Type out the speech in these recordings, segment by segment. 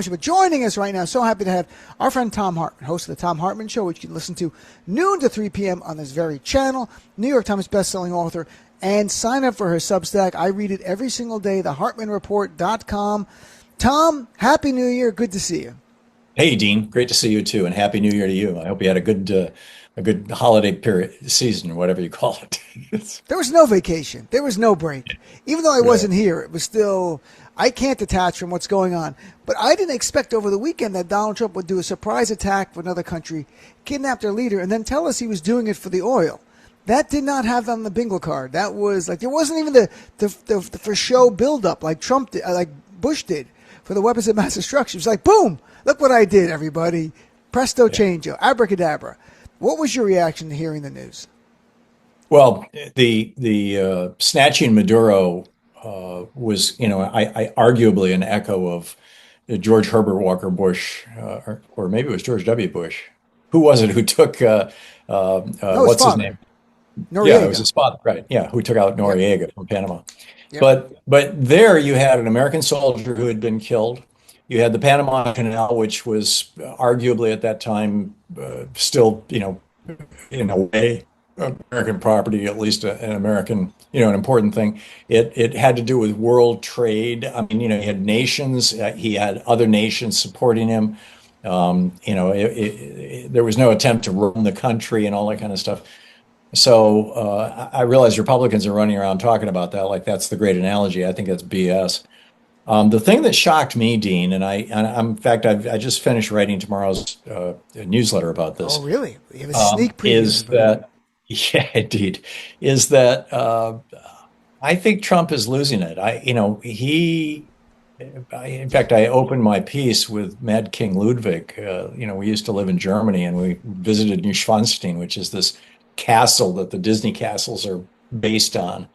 But joining us right now, so happy to have our friend Thom Hartmann, host of the Thom Hartmann Show, which you can listen to noon to 3 p.m. on this very channel, New York Times bestselling author, and sign up for her Substack. I read it every single day, thehartmannreport.com. Tom, Happy New Year. Good to see you. Hey, Dean. Great to see you, too, and Happy New Year to you. I hope you had a good holiday period, season, whatever you call it. There was no vacation. There was no break. Even though I wasn't here, it was still, I can't detach from what's going on. But I didn't expect over the weekend that Donald Trump would do a surprise attack for another country, kidnap their leader, and then tell us he was doing it for the oil. That did not have on the bingo card. That was like, there wasn't even the for show buildup like Trump did, like Bush did for the weapons of mass destruction. It was like, boom, look what I did, everybody. Presto changeo, abracadabra. What was your reaction to hearing the news? Well, the snatching Maduro was, I arguably an echo of George Herbert Walker Bush, or maybe it was George W. Bush. Who was it who took, what's his name? Noriega. Yeah, it was his father, right? Yeah, who took out Noriega from Panama. Yep. But there you had an American soldier who had been killed. You had the Panama Canal, which was arguably at that time still, in a way, American property, at least an American, an important thing. It had to do with world trade. I mean, he had nations, he had other nations supporting him. There was no attempt to run the country and all that kind of stuff. So I realize Republicans are running around talking about that like that's the great analogy. I think that's BS. The thing that shocked me, Dean, in fact, I just finished writing tomorrow's newsletter about this. Oh, really? You have a sneak preview. Is that, yeah, indeed, is that I think Trump is losing it. In fact, I opened my piece with Mad King Ludwig. We used to live in Germany, and we visited Neuschwanstein, which is this castle that the Disney castles are based on,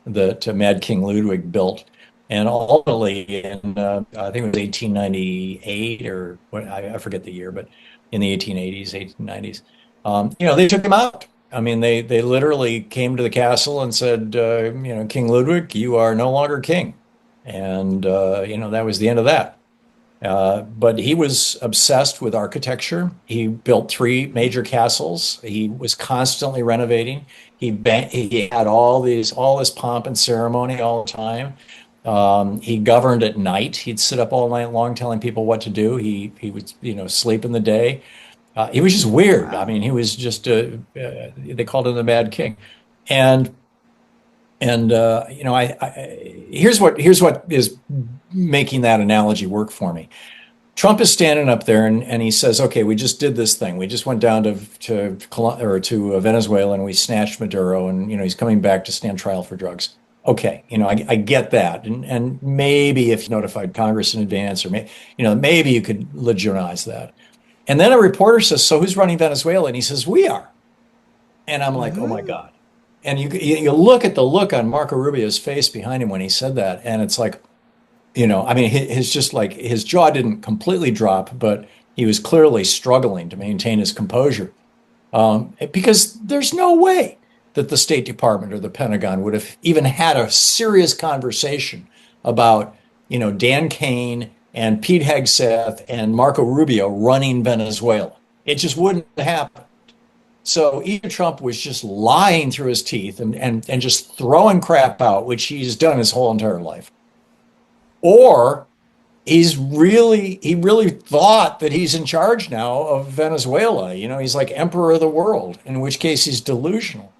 that Mad King Ludwig built. And ultimately, in I think it was 1898 or what, I forget the year, but in the 1880s, 1890s, they took him out. I mean, they literally came to the castle and said, King Ludwig, you are no longer king. And, that was the end of that. But he was obsessed with architecture. He built 3 major castles. He was constantly renovating. He had all this pomp and ceremony all the time. He governed at night. He'd sit up all night long telling people what to do. He would, sleep in the day. He was just weird. I mean, he was just, they called him the Mad King. And here's what is making that analogy work for me. Trump is standing up there and he says, okay, we just did this thing. We just went down to Venezuela and we snatched Maduro, and, he's coming back to stand trial for drugs. Okay, I get that, and maybe if you notified Congress in advance, or maybe you could legitimize that. And then a reporter says, "So who's running Venezuela?" And he says, "We are." And I'm like, "Oh my God!" And you look at the look on Marco Rubio's face behind him when he said that, and it's like, his jaw didn't completely drop, but he was clearly struggling to maintain his composure, because there's no way that the State Department or the Pentagon would have even had a serious conversation about, Dan Kane and Pete Hegseth and Marco Rubio running Venezuela. It just wouldn't happen. So either Trump was just lying through his teeth and just throwing crap out, which he's done his whole entire life, or he really thought that he's in charge now of Venezuela. He's like emperor of the world, in which case he's delusional.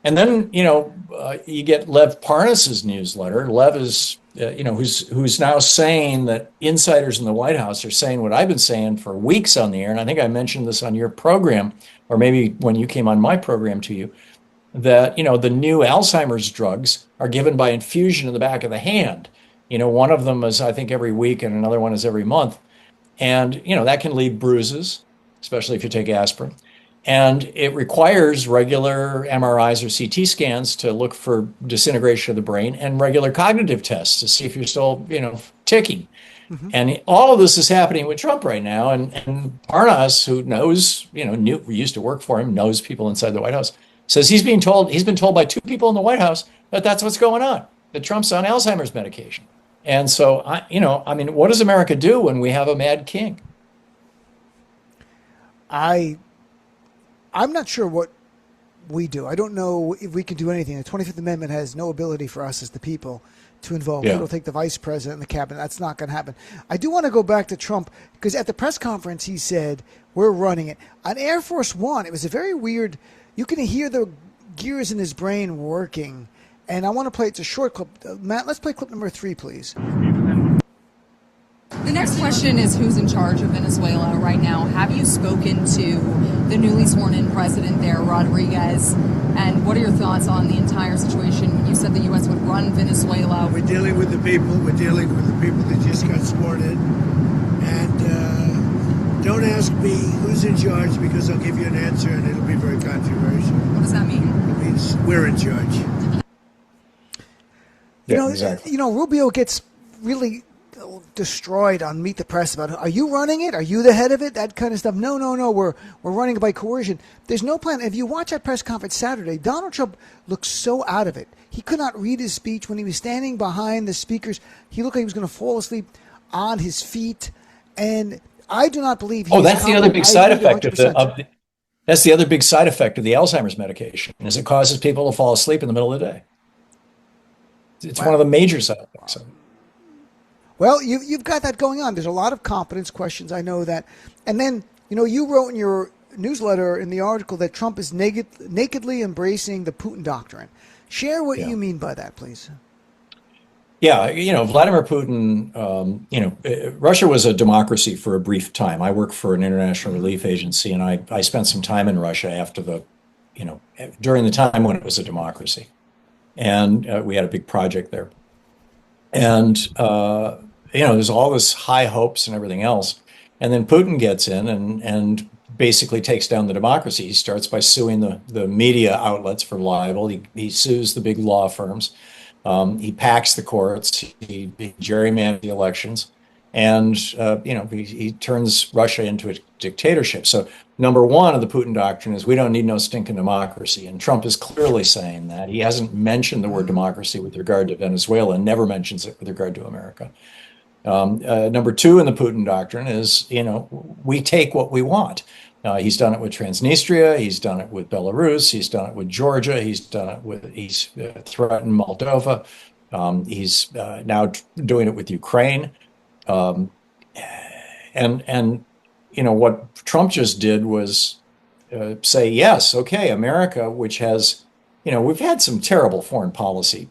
And then, you get Lev Parnas's newsletter. Lev is, who's now saying that insiders in the White House are saying what I've been saying for weeks on the air. And I think I mentioned this on your program, or maybe when you came on my program to you, that, the new Alzheimer's drugs are given by infusion in the back of the hand. One of them is, I think, every week, and another one is every month. And, that can leave bruises, especially if you take aspirin. And it requires regular MRIs or CT scans to look for disintegration of the brain, and regular cognitive tests to see if you're still, ticking. Mm-hmm. And all of this is happening with Trump right now. And Parnas, who knows, used to work for him, knows people inside the White House, says he's been told by 2 people in the White House that that's what's going on, that Trump's on Alzheimer's medication. And so, what does America do when we have a mad king? I I'm not sure what we do. I don't know if we can do anything. The 25th Amendment has no ability for us as the people to involve. Yeah. It'll take the vice president and the cabinet. That's not going to happen. I do want to go back to Trump because at the press conference he said, we're running it. On Air Force One, it was a very weird, you can hear the gears in his brain working. And I want to play, it's a short clip. Matt, let's play clip number 3, please. The next question is who's in charge of Venezuela right now? Have you spoken to the newly sworn-in president there, Rodriguez? And what are your thoughts on the entire situation when you said the U.S. would run Venezuela? We're dealing with the people. We're dealing with the people that just got sworn in. And don't ask me who's in charge because I'll give you an answer and it'll be very controversial. What does that mean? It means we're in charge. Exactly. Rubio gets really destroyed on Meet the Press about, are you running it? Are you the head of it? That kind of stuff. No, we're running it by coercion. There's no plan. If you watch that press conference Saturday, Donald Trump looks so out of it. He could not read his speech. When he was standing behind the speakers, he looked like he was going to fall asleep on his feet. And I do not believe he that's the other big side effect that's the other big side effect of the Alzheimer's medication, is it causes people to fall asleep in the middle of the day. It's one of the major side effects of it. Well, you've got that going on. There's a lot of competence questions. I know that. And then, you wrote in your newsletter in the article that Trump is nakedly embracing the Putin doctrine. Share what you mean by that, please. Yeah, Vladimir Putin, Russia was a democracy for a brief time. I work for an international relief agency, and I spent some time in Russia after during the time when it was a democracy. And we had a big project there. And, there's all this high hopes and everything else. And then Putin gets in and basically takes down the democracy. He starts by suing the media outlets for libel. He sues the big law firms. He packs the courts. He gerrymanders the elections. And, he turns Russia into a dictatorship. So number one of the Putin doctrine is we don't need no stinking democracy. And Trump is clearly saying that. He hasn't mentioned the word democracy with regard to Venezuela and never mentions it with regard to America. Number two in the Putin doctrine is, we take what we want. He's done it with Transnistria. He's done it with Belarus. He's done it with Georgia. He's threatened Moldova. He's now doing it with Ukraine. What Trump just did was say, yes, okay, America, which has, we've had some terrible foreign policy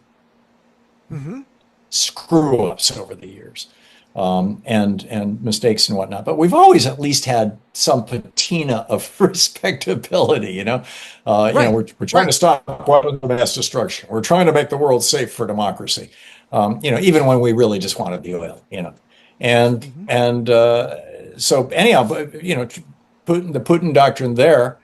screw ups over the years, and mistakes and whatnot, but we've always at least had some patina of respectability. We're trying to stop weapons of mass destruction. We're trying to make the world safe for democracy. Even when we really just wanted the oil. So anyhow, the Putin doctrine there,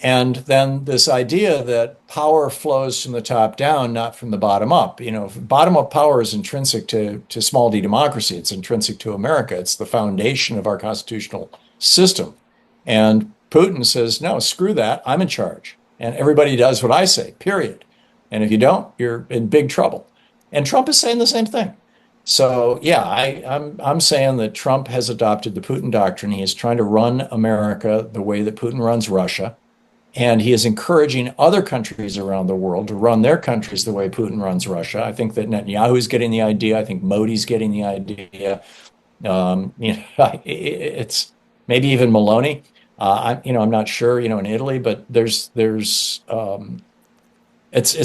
and then this idea that power flows from the top down, not from the bottom up. Bottom up power is intrinsic to small d democracy. It's intrinsic to America. It's the foundation of our constitutional system. And Putin says, no, screw that. I'm in charge. And everybody does what I say, period. And if you don't, you're in big trouble. And Trump is saying the same thing. So, yeah, I'm saying that Trump has adopted the Putin doctrine. He is trying to run America the way that Putin runs Russia. And he is encouraging other countries around the world to run their countries the way Putin runs Russia. I think that Netanyahu is getting the idea. I think Modi's getting the idea. It's maybe even Maloney. I'm not sure, in Italy, but it's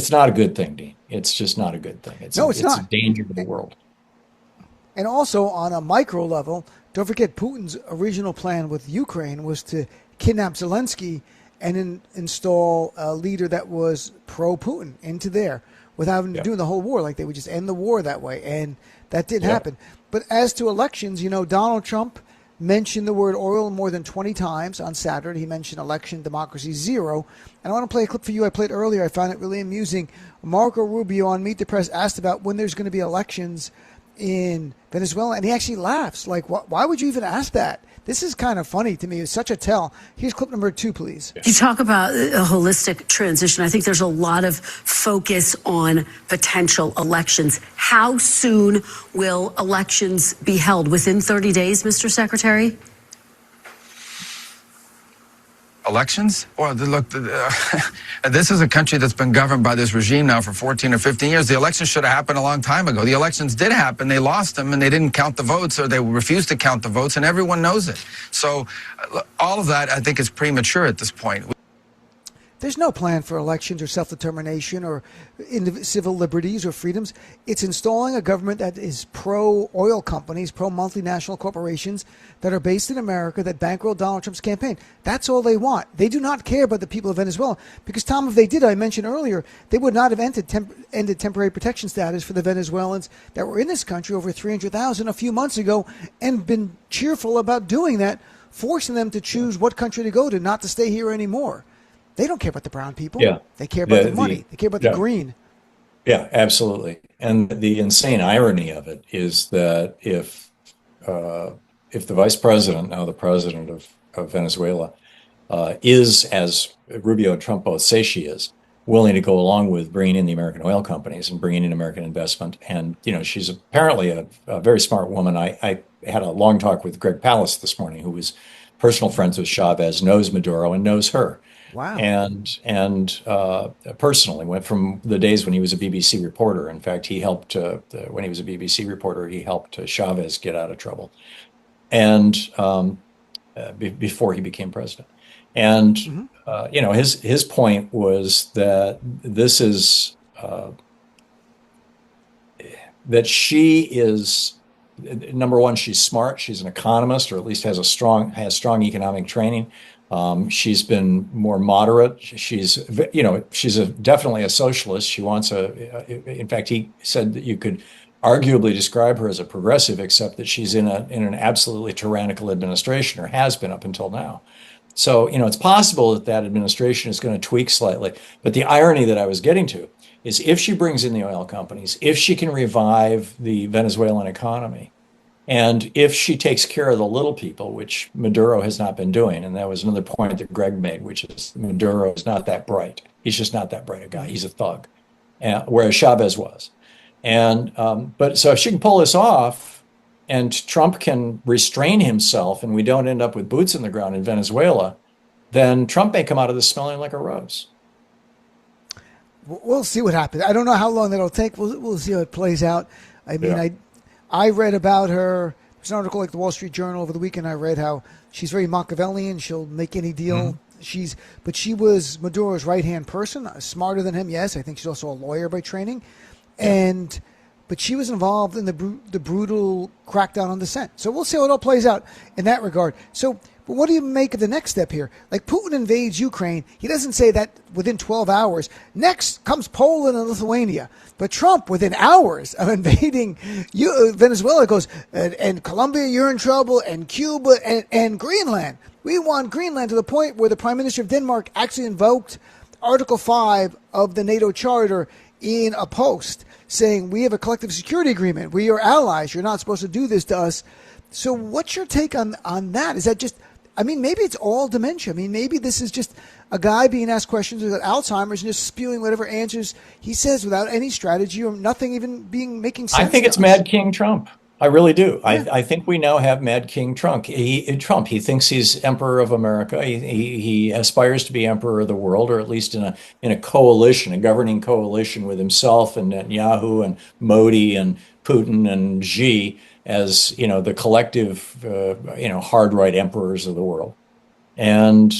not a good thing, Dean. It's just not a good thing. It's not. A danger to the world. And also on a micro level, don't forget Putin's original plan with Ukraine was to kidnap Zelensky and install a leader that was pro-Putin into there without having to do the whole war. Like they would just end the war that way. And that did happen. But as to elections, Donald Trump mentioned the word oil more than 20 times on Saturday. He mentioned election democracy 0. And I want to play a clip for you I played earlier. I found it really amusing. Marco Rubio on Meet the Press asked about when there's going to be elections in Venezuela, and he actually laughs. Like, why would you even ask that? This is kind of funny to me. It's such a tell. Here's clip number 2, please. You talk about a holistic transition. I think there's a lot of focus on potential elections. How soon will elections be held? Within 30 days, Mr. Secretary? Elections? Well, look, this is a country that's been governed by this regime now for 14 or 15 years. The elections should have happened a long time ago. The elections did happen. They lost them, and they didn't count the votes, or they refused to count the votes, and everyone knows it. So all of that, I think, is premature at this point. There's no plan for elections or self-determination or civil liberties or freedoms. It's installing a government that is pro-oil companies, pro-multinational corporations that are based in America that bankroll Donald Trump's campaign. That's all they want. They do not care about the people of Venezuela because, Tom, if they did, I mentioned earlier, they would not have ended temporary protection status for the Venezuelans that were in this country, over 300,000 a few months ago, and been cheerful about doing that, forcing them to choose what country to go to, not to stay here anymore. They don't care about the brown people. Yeah. They care about the money. They care about the green. Yeah, absolutely. And the insane irony of it is that if the vice president, now the president of Venezuela, is, as Rubio and Trump both say she is, willing to go along with bringing in the American oil companies and bringing in American investment. And, she's apparently a very smart woman. I had a long talk with Greg Palast this morning, who was personal friends with Chavez, knows Maduro, and knows her. Wow. And personally went from the days when he was a BBC reporter. In fact, he helped, when he was a BBC reporter, he helped Chavez get out of trouble. And before he became president. And, his point was that this is, that she is, number one, she's smart. She's an economist, or at least has strong economic training. She's been more moderate. She's definitely a socialist. She wants in fact, he said that you could arguably describe her as a progressive, except that she's in an absolutely tyrannical administration, or has been up until now. So, it's possible that administration is going to tweak slightly. But the irony that I was getting to is, if she brings in the oil companies, if she can revive the Venezuelan economy, and if she takes care of the little people, which Maduro has not been doing, and that was another point that Greg made, which is Maduro is not that bright. He's just not that bright a guy. He's a thug, whereas Chavez was. And but so if she can pull this off, and Trump can restrain himself, and we don't end up with boots in the ground in Venezuela, then Trump may come out of this smelling like a rose. We'll see what happens. I don't know how long that'll take. We'll see how it plays out. I mean, I read about her. There's an article like the Wall Street Journal over the weekend. I read how she's very Machiavellian. She'll make any deal. Mm-hmm. But she was Maduro's right-hand person, smarter than him. Yes, I think she's also a lawyer by training, but she was involved in the brutal crackdown on dissent. So we'll see how it all plays out in that regard. So, but what do you make of the next step here? Like, Putin invades Ukraine. He doesn't say that within 12 hours. Next comes Poland and Lithuania. But Trump, within hours of invading Venezuela, goes, and Colombia, you're in trouble, and Cuba, and Greenland. We want Greenland, to the point where the Prime Minister of Denmark actually invoked Article 5 of the NATO Charter in a post, saying, we have a collective security agreement. We are allies. You're not supposed to do this to us. So what's your take on that? Is that just, I mean, maybe it's all dementia. I mean, maybe this is just a guy being asked questions with Alzheimer's and just spewing whatever answers he says without any strategy or nothing even making sense. I think it's Mad King Trump. I really do. Yeah. I think we now have Mad King Trump. He thinks he's emperor of America. He aspires to be emperor of the world, or at least in a coalition, a governing coalition with himself and Netanyahu and Modi and Putin and Xi as, the collective, hard right emperors of the world. And,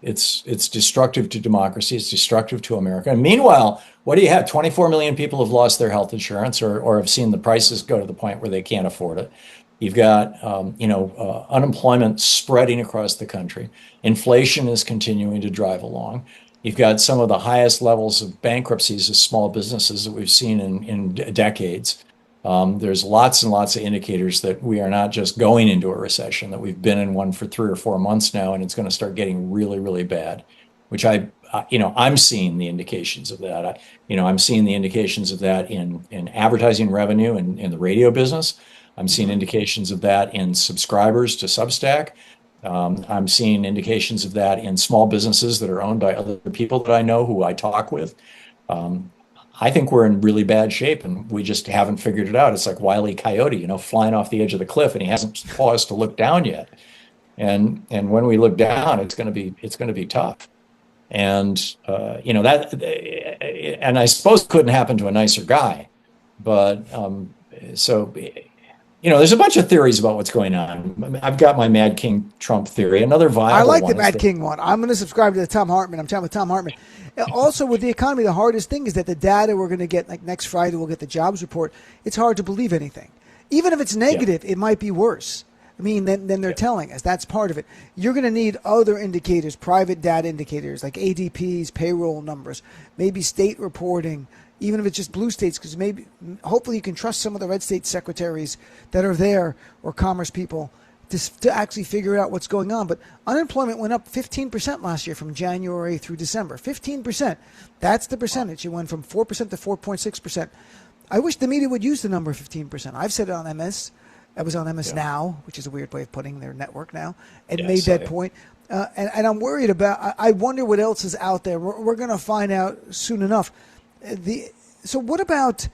it's destructive to democracy. It's destructive to America. And meanwhile, what do you have? 24 million people have lost their health insurance, or have seen the prices go to the point where they can't afford it. You've got, unemployment spreading across the country. Inflation is continuing to drive along. You've got some of the highest levels of bankruptcies of small businesses that we've seen in decades. There's lots and lots of indicators that we are not just going into a recession, that we've been in one for 3 or 4 months now, and it's going to start getting really, really bad, which I I'm seeing the indications of that. I'm seeing the indications of that in advertising revenue and in the radio business. I'm seeing indications of that in subscribers to Substack. I'm seeing indications of that in small businesses that are owned by other people that I know who I talk with. I think we're in really bad shape, and we just haven't figured it out. It's like Wile E. Coyote, flying off the edge of the cliff, and he hasn't paused to look down yet. And when we look down, it's going to be tough. And and I suppose it couldn't happen to a nicer guy, but there's a bunch of theories about what's going on. I've got my Mad King Trump theory. Another viable I like one the Mad King one. I'm going to subscribe to the Thom Hartmann. I'm chatting with Thom Hartmann. Also, with the economy, the hardest thing is that the data we're going to get, like next Friday, we'll get the jobs report. It's hard to believe anything. Even if it's negative, it might be worse. I mean, than they're telling us. That's part of it. You're going to need other indicators, private data indicators, like ADP's payroll numbers, maybe state reporting, even if it's just blue states, because hopefully you can trust some of the red state secretaries that are there or commerce people to actually figure out what's going on. But unemployment went up 15% last year from January through December. 15%. That's the percentage. It went from 4% to 4.6%. I wish the media would use the number 15%. I've said it on MS. I was on MS Now, which is a weird way of putting their network now, and made that point. And I'm worried about, I wonder what else is out there. We're going to find out soon enough. So what about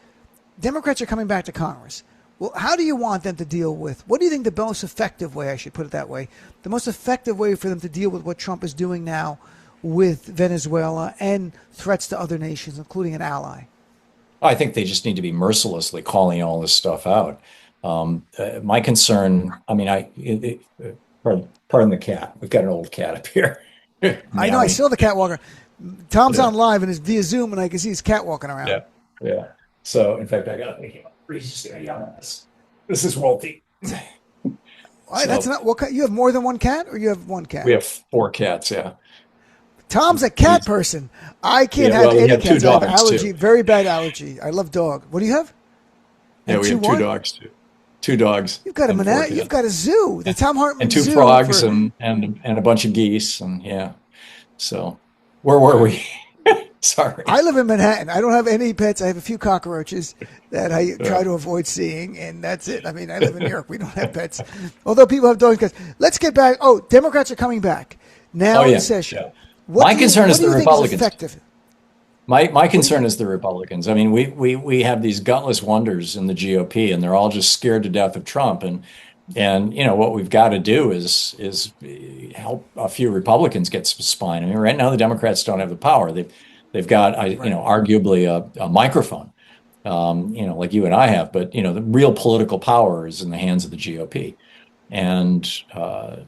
Democrats are coming back to Congress? Well, how do you want them to deal with, what do you think the most effective way, I should put it that way, the most effective way for them to deal with what Trump is doing now with Venezuela and threats to other nations, including an ally? I think they just need to be mercilessly calling all this stuff out. My concern, pardon the cat. We've got an old cat up here. I know, I saw the cat walker. Tom's on live and it's via Zoom, and I can see his cat walking around. Yeah. So, in fact, I got to make him up. He's just going to yell at us. This is Wolfie. That's not what you have more than one cat, or you have one cat? We have 4 cats. Yeah. Tom's a cat person. I can't have any cats. 2 dogs, I have allergy, too. very bad allergy. I love dog. What do you have? Yeah, we have 2 dogs too. 2 dogs. You've got you've got a zoo. The Thom Hartmann and 2 zoo frogs and a bunch of geese, and So, where were we? Sorry. I live in Manhattan. I don't have any pets. I have a few cockroaches that I try to avoid seeing, and that's it. I mean, I live in New York. We don't have pets. Although people have dogs. Let's get back. Oh, Democrats are coming back now in session. Yeah. My concern is the Republicans. My concern is the Republicans. I mean, we have these gutless wonders in the GOP, and they're all just scared to death of Trump. And what we've got to do is help a few Republicans get some spine. I mean, right now the Democrats don't have the power. They've got arguably a microphone, like you and I have. But the real political power is in the hands of the GOP. And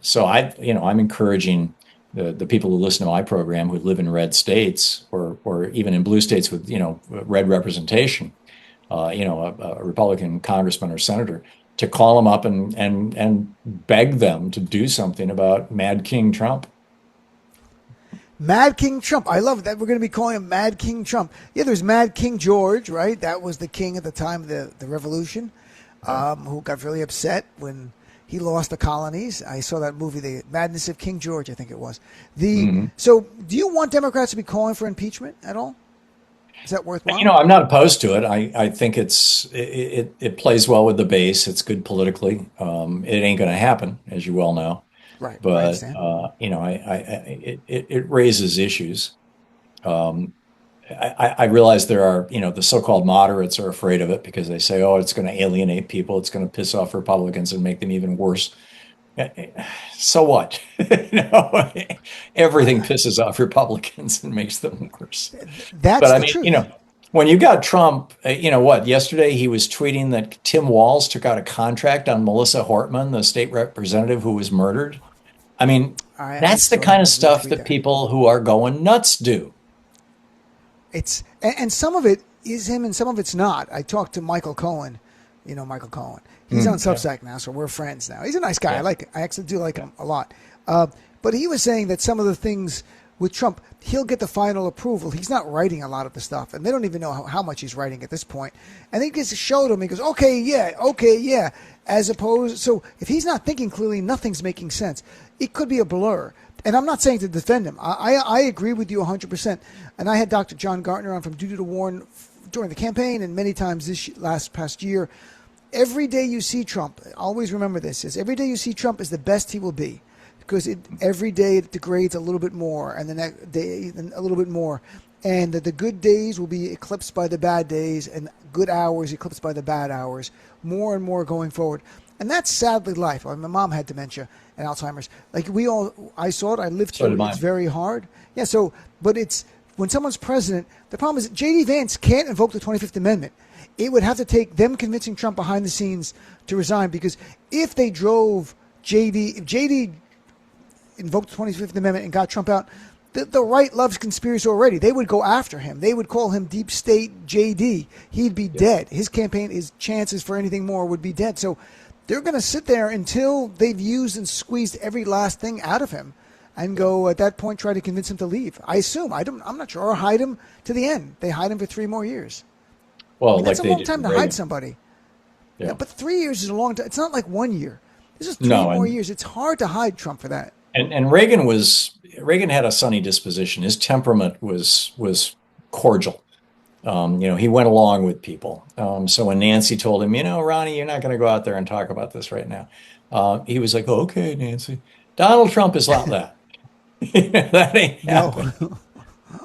so I'm encouraging the people who listen to my program who live in red states or even in blue states with red representation, a Republican congressman or senator, to call them up and beg them to do something about Mad King Trump. Mad King Trump. I love that. We're going to be calling him Mad King Trump. Yeah, there's Mad King George, right? That was the king at the time of the revolution, who got really upset when he lost the colonies. I saw that movie, The Madness of King George, I think it was. So do you want Democrats to be calling for impeachment at all? Is that worthwhile? I'm not opposed to it. I think it plays well with the base. It's good politically. It ain't going to happen, as you well know. Right. But it raises issues. I realize there are, the so-called moderates are afraid of it because they say, oh, it's going to alienate people. It's going to piss off Republicans and make them even worse. So what? Everything pisses off Republicans and makes them worse. That's the truth. When you got Trump, yesterday he was tweeting that Tim Walz took out a contract on Melissa Hartmann, the state representative who was murdered. I mean, that's the kind of stuff that people who are going nuts do. And some of it is him and some of it's not. I talked to Michael Cohen. You know Michael Cohen. He's on Substack now, so we're friends now. He's a nice guy. I like it. I actually do like him a lot. But he was saying that some of the things with Trump, he'll get the final approval. He's not writing a lot of the stuff, and they don't even know how much he's writing at this point. And he just showed him. He goes, okay, yeah. As opposed, so if he's not thinking clearly, nothing's making sense. It could be a blur. and I'm not saying to defend him. I agree with you 100%. And I had Dr. John Gartner on from Duty to Warn during the campaign and many times this past year. Every day you see Trump, always remember this, is every day you see Trump is the best he will be. Because every day it degrades a little bit more, and the next day a little bit more. And the good days will be eclipsed by the bad days, and good hours eclipsed by the bad hours, more and more going forward. And that's sadly life. I mean, my mom had dementia and Alzheimer's. Like I saw it, I lived through it. It's very hard. Yeah, but it's, when someone's president, the problem is J.D. Vance can't invoke the 25th Amendment. It would have to take them convincing Trump behind the scenes to resign, because if they drove if J.D. invoked the 25th Amendment and got Trump out, the right loves conspiracy already. They would go after him. They would call him Deep State JD. He'd be dead. His campaign, his chances for anything more would be dead. So they're going to sit there until they've used and squeezed every last thing out of him and go, at that point, try to convince him to leave. I assume. I'm not sure. Or hide him to the end. They hide him for 3 more years. Well, that's a long time to hide somebody. Yeah, but 3 years is a long time. It's not like 1 year. This is 3 more years. It's hard to hide Trump for that. And Reagan had a sunny disposition. His temperament was cordial. He went along with people. So when Nancy told him, Ronnie, you're not going to go out there and talk about this right now, he was like, oh, okay, Nancy. Donald Trump is not that. That ain't happening.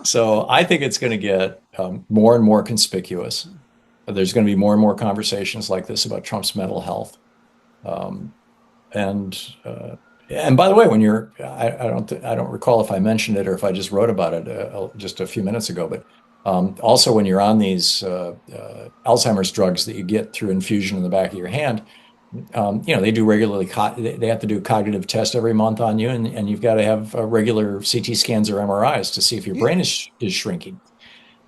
So I think it's going to get more and more conspicuous. There's going to be more and more conversations like this about Trump's mental health. And by the way, when I don't recall if I mentioned it or if I just wrote about it just a few minutes ago, but also when you're on these Alzheimer's drugs that you get through infusion in the back of your hand, they do regularly. They have to do a cognitive test every month on you, and you've got to have regular CT scans or MRIs to see if your brain is shrinking.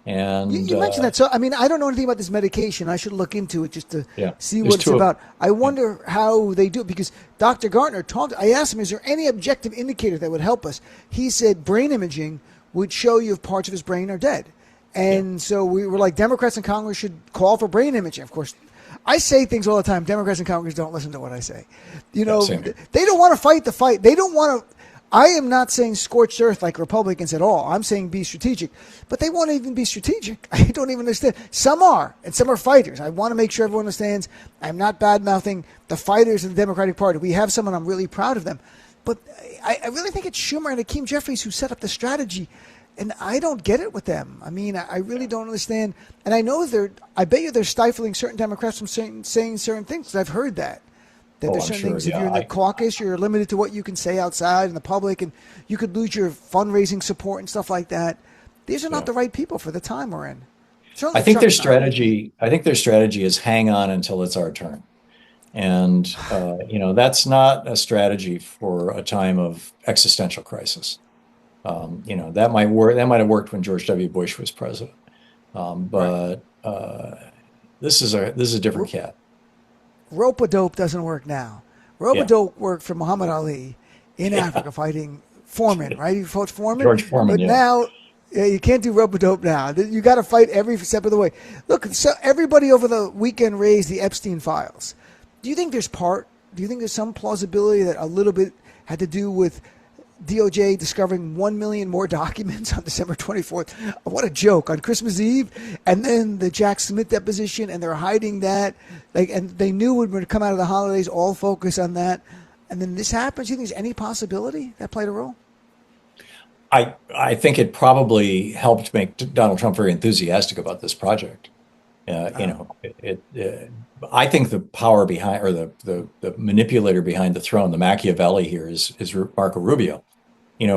And you mentioned that. So, I mean, I don't know anything about this medication. I should look into it just to see what it's about. I wonder how they do it, because Dr. Gartner I asked him, is there any objective indicator that would help us? He said brain imaging would show you if parts of his brain are dead. And so we were like, Democrats in Congress should call for brain imaging. Of course, I say things all the time. Democrats in Congress don't listen to what I say. They don't want to fight the fight. They don't want to. I am not saying scorched earth like Republicans at all. I'm saying be strategic. But they won't even be strategic. I don't even understand. Some are, and some are fighters. I want to make sure everyone understands I'm not bad-mouthing the fighters of the Democratic Party. We have some, and I'm really proud of them. But I really think it's Schumer and Hakeem Jeffries who set up the strategy, and I don't get it with them. I mean, I really don't understand. And I know I bet you they're stifling certain Democrats from saying certain things, because I've heard that. There's certain things, if you're in the caucus, you're limited to what you can say outside in the public, and you could lose your fundraising support and stuff like that. These are not the right people for the time we're in. I think their strategy is hang on until it's our turn. And, that's not a strategy for a time of existential crisis. That might work. That might have worked when George W. Bush was president. But this is a different cat. Rope-a-dope doesn't work now. Rope-a-dope worked for Muhammad Ali in Africa fighting Foreman, right? You fought Foreman? George Foreman, But now, you can't do rope-a-dope now. You got to fight every step of the way. Look, so everybody over the weekend raised the Epstein files. Do you think there's some plausibility that a little bit had to do with DOJ discovering 1 million more documents on December 24th. What a joke, on Christmas Eve. And then the Jack Smith deposition, and they're hiding that. And they knew it would come out of the holidays, all focus on that. And then this happens. Do you think there's any possibility that played a role? I think it probably helped make Donald Trump very enthusiastic about this project. I think the power behind, or the manipulator behind the throne, the Machiavelli here is Marco Rubio.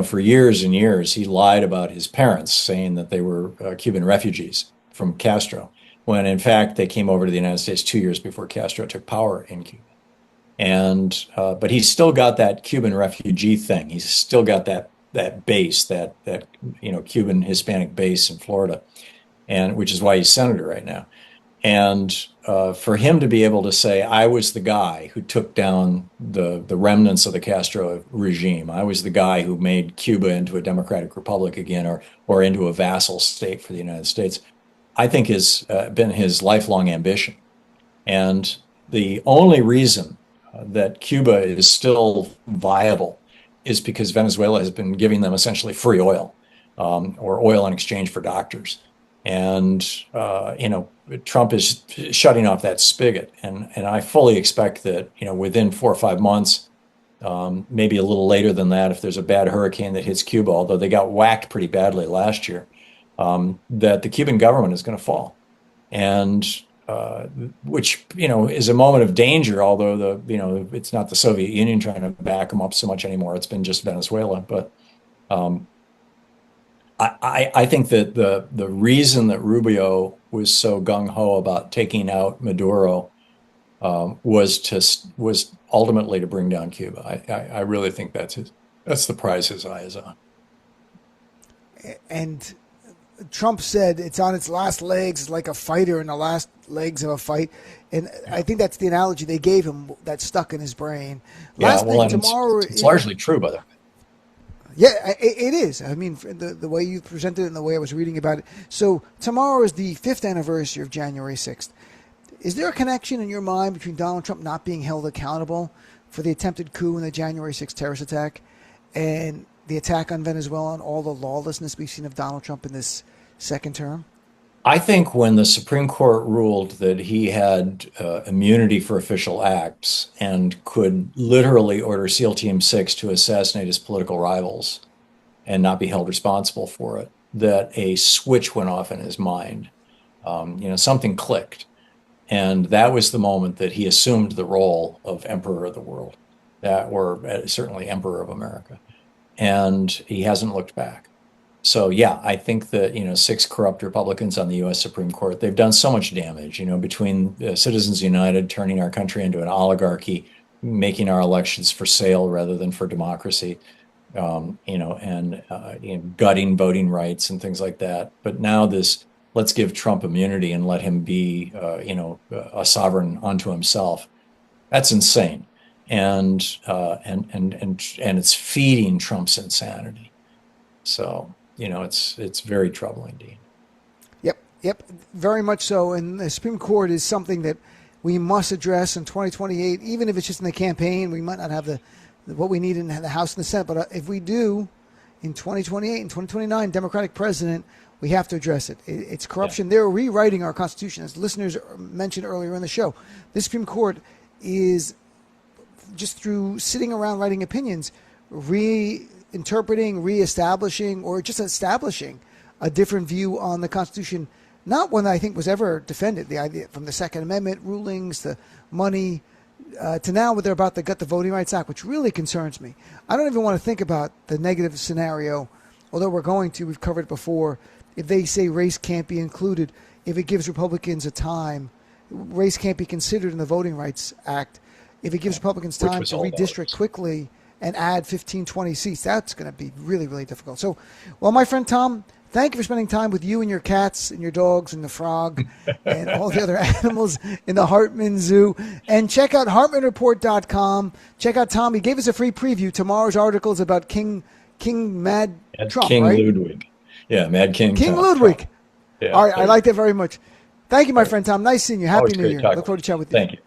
For years and years, he lied about his parents, saying that they were Cuban refugees from Castro, when in fact they came over to the United States 2 years before Castro took power in Cuba. And but he's still got that Cuban refugee thing. He's still got that base, that Cuban Hispanic base in Florida, and which is why he's senator right now. And for him to be able to say, I was the guy who took down the remnants of the Castro regime. I was the guy who made Cuba into a democratic republic again, or into a vassal state for the United States, I think has been his lifelong ambition. And the only reason that Cuba is still viable is because Venezuela has been giving them essentially free oil, or oil in exchange for doctors. And, Trump is shutting off that spigot. And I fully expect that, within 4 or 5 months, maybe a little later than that, if there's a bad hurricane that hits Cuba, although they got whacked pretty badly last year, that the Cuban government is going to fall. And which, is a moment of danger, although it's not the Soviet Union trying to back them up so much anymore. It's been just Venezuela. But I think that the reason that Rubio was so gung-ho about taking out Maduro was ultimately to bring down Cuba. I really think that's the prize his eye is on. And Trump said it's on its last legs, it's like a fighter in the last legs of a fight. And I think that's the analogy they gave him that stuck in his brain. Last thing, tomorrow, it's largely true, by the way. Yeah, it is. I mean, the way you presented it and the way I was reading about it. So tomorrow is the 5th anniversary of January 6th. Is there a connection in your mind between Donald Trump not being held accountable for the attempted coup and the January 6th terrorist attack and the attack on Venezuela and all the lawlessness we've seen of Donald Trump in this second term? I think when the Supreme Court ruled that he had immunity for official acts and could literally order SEAL Team 6 to assassinate his political rivals and not be held responsible for it, that a switch went off in his mind. Something clicked. And that was the moment that he assumed the role of emperor of the world, or certainly emperor of America. And he hasn't looked back. So, yeah, I think that, 6 corrupt Republicans on the U.S. Supreme Court, they've done so much damage, between Citizens United turning our country into an oligarchy, making our elections for sale rather than for democracy, and gutting voting rights and things like that. But now let's give Trump immunity and let him be, a sovereign unto himself. That's insane. And it's feeding Trump's insanity. So, it's very troubling, Dean. Yep, very much so. And the Supreme Court is something that we must address in 2028, even if it's just in the campaign. We might not have what we need in the House and the Senate, but if we do in 2028 and 2029, Democratic president, we have to address it. It's corruption. Yeah. They're rewriting our Constitution, as listeners mentioned earlier in the show. The Supreme Court is, just through sitting around writing opinions, reinterpreting, reestablishing, or just establishing a different view on the Constitution, not one that I think was ever defended. The idea from the Second Amendment rulings, the money, to now what they're about to gut the Voting Rights Act, which really concerns me. I don't even want to think about the negative scenario, although we've covered it before. If they say race can't be included, if it gives Republicans race can't be considered in the Voting Rights Act, if it gives Republicans time to redistrict quickly and add 15, 20 seats, that's going to be really, really difficult. So, well, my friend Thom, thank you for spending time with you and your cats and your dogs and the frog and all the other animals in the Hartmann Zoo. And check out HartmannReport.com. Check out Thom. He gave us a free preview. Tomorrow's article is about King Mad Trump, King right? Ludwig. Yeah, Mad King Ludwig. Yeah, all right, I like that very much. Thank you, my friend Thom. Nice seeing you. Happy New Year. Look forward to chatting with you. Thank you.